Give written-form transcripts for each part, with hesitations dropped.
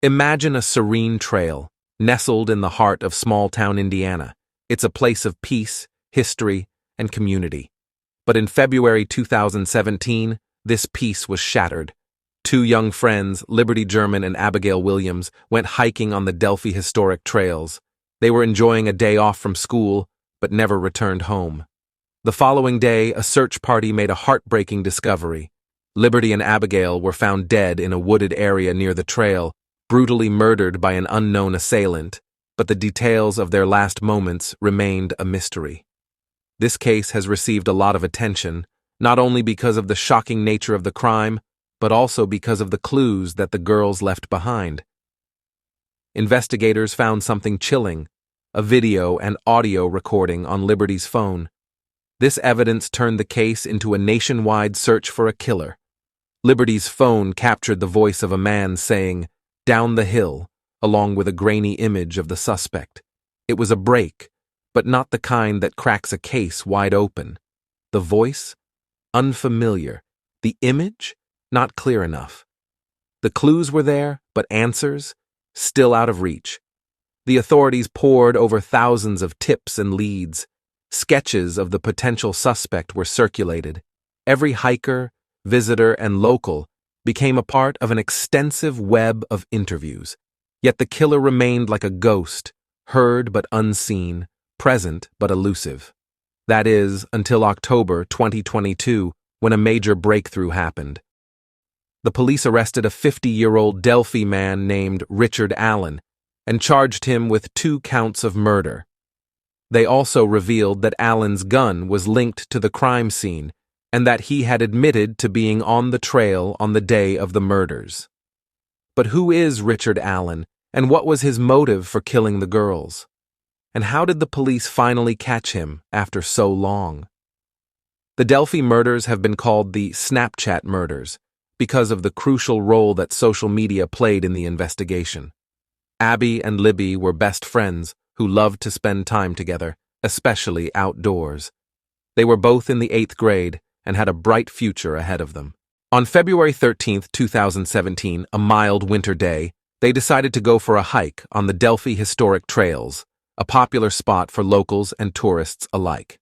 Imagine a serene trail, nestled in the heart of small-town Indiana. It's a place of peace, history, and community. But in February 2017, this peace was shattered. Two young friends, Liberty German and Abigail Williams, went hiking on the Delphi historic trails. They were enjoying a day off from school, but never returned home. The following day, a search party made a heartbreaking discovery. Liberty and Abigail were found dead in a wooded area near the trail, brutally murdered by an unknown assailant, but the details of their last moments remained a mystery. This case has received a lot of attention, not only because of the shocking nature of the crime, but also because of the clues that the girls left behind. Investigators found something chilling, a video and audio recording on Liberty's phone. This evidence turned the case into a nationwide search for a killer. Liberty's phone captured the voice of a man saying, "Down the hill," along with a grainy image of the suspect. It was a break, but not the kind that cracks a case wide open. The voice? Unfamiliar. The image? Not clear enough. The clues were there, but answers? Still out of reach. The authorities pored over thousands of tips and leads. Sketches of the potential suspect were circulated. Every hiker, visitor, and local became a part of an extensive web of interviews. Yet the killer remained like a ghost, heard but unseen, present but elusive. That is, until October 2022, when a major breakthrough happened. The police arrested a 50-year-old Delphi man named Richard Allen and charged him with 2 counts of murder. They also revealed that Allen's gun was linked to the crime scene and that he had admitted to being on the trail on the day of the murders. But who is Richard Allen, and what was his motive for killing the girls? And how did the police finally catch him after so long? The Delphi murders have been called the Snapchat murders because of the crucial role that social media played in the investigation. Abby and Libby were best friends who loved to spend time together, especially outdoors. They were both in the 8th grade and had a bright future ahead of them. On February 13, 2017, a mild winter day, they decided to go for a hike on the Delphi historic trails, a popular spot for locals and tourists alike.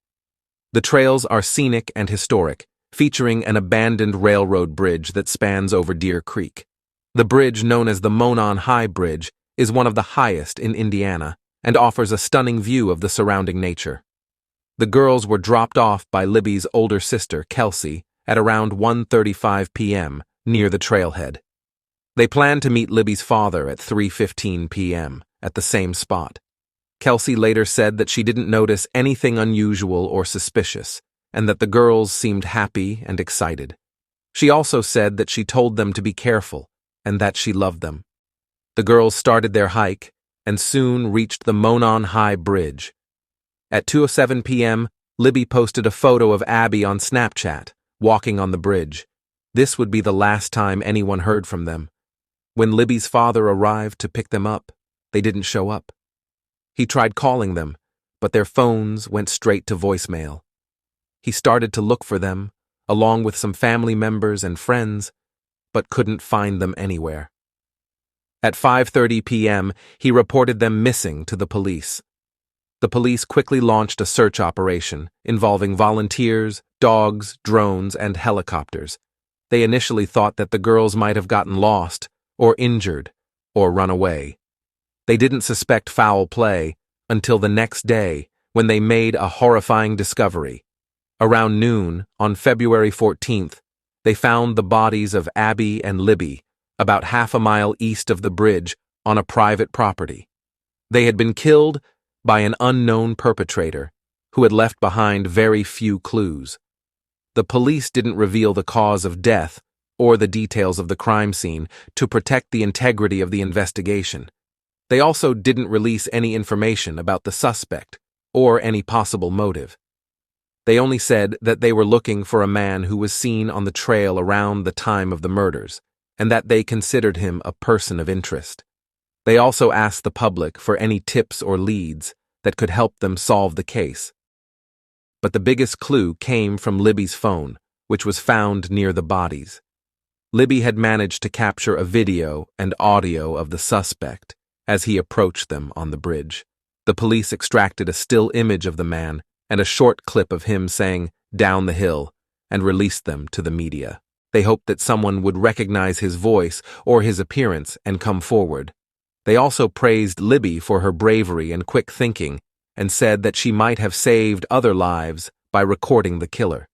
The trails are scenic and historic, featuring an abandoned railroad bridge that spans over Deer Creek. The bridge, known as the Monon High Bridge, is one of the highest in Indiana and offers a stunning view of the surrounding nature. The girls were dropped off by Libby's older sister, Kelsey, at around 1:35 p.m. near the trailhead. They planned to meet Libby's father at 3:15 p.m. at the same spot. Kelsey later said that she didn't notice anything unusual or suspicious, and that the girls seemed happy and excited. She also said that she told them to be careful and that she loved them. The girls started their hike and soon reached the Monon High Bridge. At 2:07 p.m., Libby posted a photo of Abby on Snapchat, walking on the bridge. This would be the last time anyone heard from them. When Libby's father arrived to pick them up, they didn't show up. He tried calling them, but their phones went straight to voicemail. He started to look for them, along with some family members and friends, but couldn't find them anywhere. At 5:30 p.m., he reported them missing to the police. The police quickly launched a search operation involving volunteers, dogs, drones, and helicopters. They initially thought that the girls might have gotten lost, or injured, or run away. They didn't suspect foul play until the next day, when they made a horrifying discovery. Around noon, on February 14th, they found the bodies of Abby and Libby about half a mile east of the bridge on a private property. They had been killed by an unknown perpetrator who had left behind very few clues. The police didn't reveal the cause of death or the details of the crime scene to protect the integrity of the investigation. They also didn't release any information about the suspect or any possible motive. They only said that they were looking for a man who was seen on the trail around the time of the murders, and that they considered him a person of interest. They also asked the public for any tips or leads that could help them solve the case. But the biggest clue came from Libby's phone, which was found near the bodies. Libby had managed to capture a video and audio of the suspect as he approached them on the bridge. The police extracted a still image of the man and a short clip of him saying, "Down the hill," and released them to the media. They hoped that someone would recognize his voice or his appearance and come forward. They also praised Libby for her bravery and quick thinking and said that she might have saved other lives by recording the killer.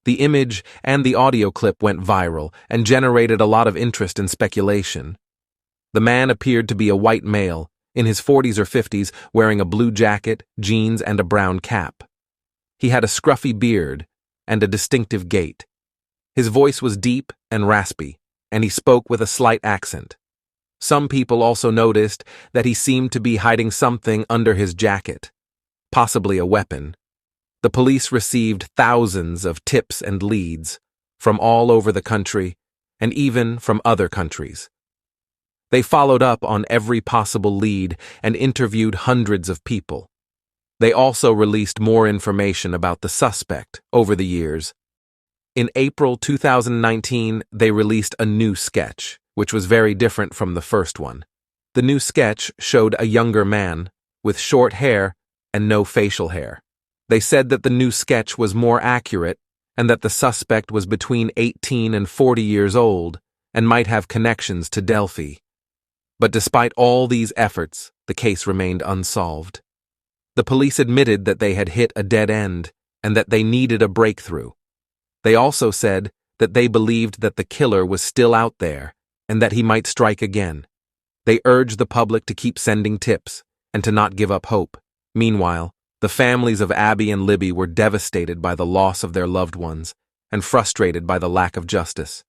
The image and the audio clip went viral and generated a lot of interest and speculation. The man appeared to be a white male, in his 40s or 50s, wearing a blue jacket, jeans, and a brown cap. He had a scruffy beard and a distinctive gait. His voice was deep and raspy, and he spoke with a slight accent. Some people also noticed that he seemed to be hiding something under his jacket, possibly a weapon. The police received thousands of tips and leads from all over the country and even from other countries. They followed up on every possible lead and interviewed hundreds of people. They also released more information about the suspect over the years. In April 2019, they released a new sketch, which was very different from the first one. The new sketch showed a younger man with short hair and no facial hair. They said that the new sketch was more accurate and that the suspect was between 18 and 40 years old and might have connections to Delphi. But despite all these efforts, the case remained unsolved. The police admitted that they had hit a dead end and that they needed a breakthrough. They also said that they believed that the killer was still out there and that he might strike again. They urged the public to keep sending tips and to not give up hope. Meanwhile, the families of Abby and Libby were devastated by the loss of their loved ones and frustrated by the lack of justice.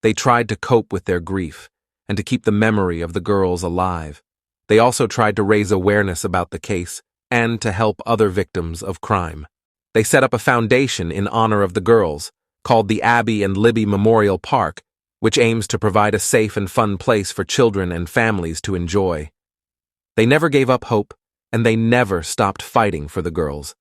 They tried to cope with their grief and to keep the memory of the girls alive. They also tried to raise awareness about the case and to help other victims of crime. They set up a foundation in honor of the girls, called the Abby and Libby Memorial Park, which aims to provide a safe and fun place for children and families to enjoy. They never gave up hope, and they never stopped fighting for the girls.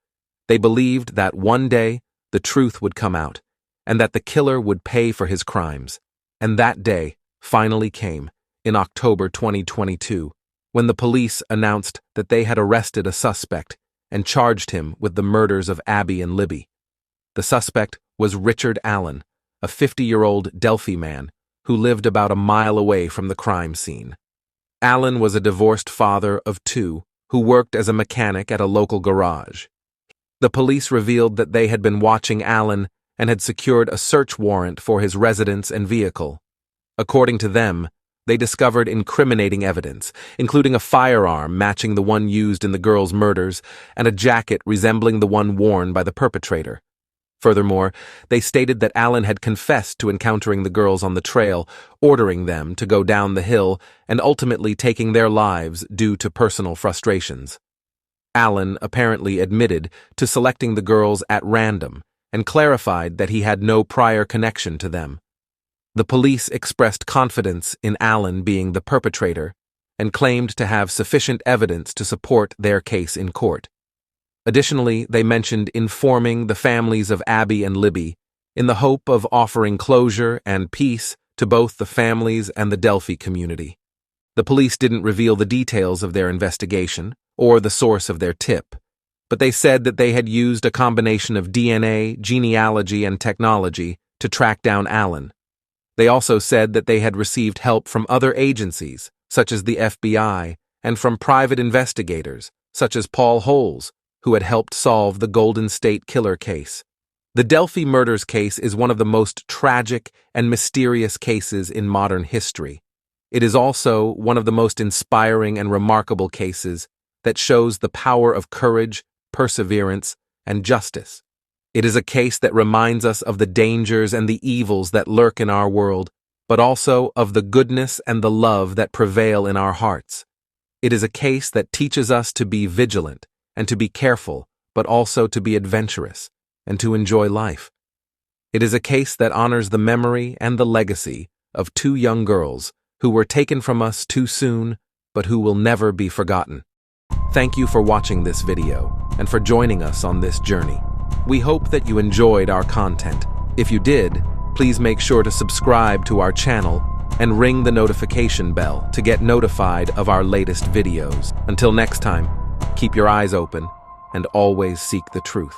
They believed that one day the truth would come out, and that the killer would pay for his crimes. And that day finally came, in October 2022, when the police announced that they had arrested a suspect and charged him with the murders of Abby and Libby. The suspect was Richard Allen, a 50-year-old Delphi man who lived about a mile away from the crime scene. Allen was a divorced father of two who worked as a mechanic at a local garage. The police revealed that they had been watching Allen and had secured a search warrant for his residence and vehicle. According to them, they discovered incriminating evidence, including a firearm matching the one used in the girls' murders and a jacket resembling the one worn by the perpetrator. Furthermore, they stated that Allen had confessed to encountering the girls on the trail, ordering them to go down the hill and ultimately taking their lives due to personal frustrations. Allen apparently admitted to selecting the girls at random and clarified that he had no prior connection to them. The police expressed confidence in Allen being the perpetrator and claimed to have sufficient evidence to support their case in court. Additionally, they mentioned informing the families of Abby and Libby in the hope of offering closure and peace to both the families and the Delphi community. The police didn't reveal the details of their investigation or the source of their tip, but they said that they had used a combination of DNA, genealogy, and technology to track down Allen. They also said that they had received help from other agencies, such as the FBI, and from private investigators, such as Paul Holes, who had helped solve the Golden State Killer case. The Delphi murders case is one of the most tragic and mysterious cases in modern history. It is also one of the most inspiring and remarkable cases that shows the power of courage, perseverance, and justice. It is a case that reminds us of the dangers and the evils that lurk in our world, but also of the goodness and the love that prevail in our hearts. It is a case that teaches us to be vigilant and to be careful, but also to be adventurous and to enjoy life. It is a case that honors the memory and the legacy of two young girls who were taken from us too soon, but who will never be forgotten. Thank you for watching this video and for joining us on this journey. We hope that you enjoyed our content. If you did, Please make sure to subscribe to our channel and ring the notification bell to get notified of our latest videos. Until next time, keep your eyes open and always seek the truth.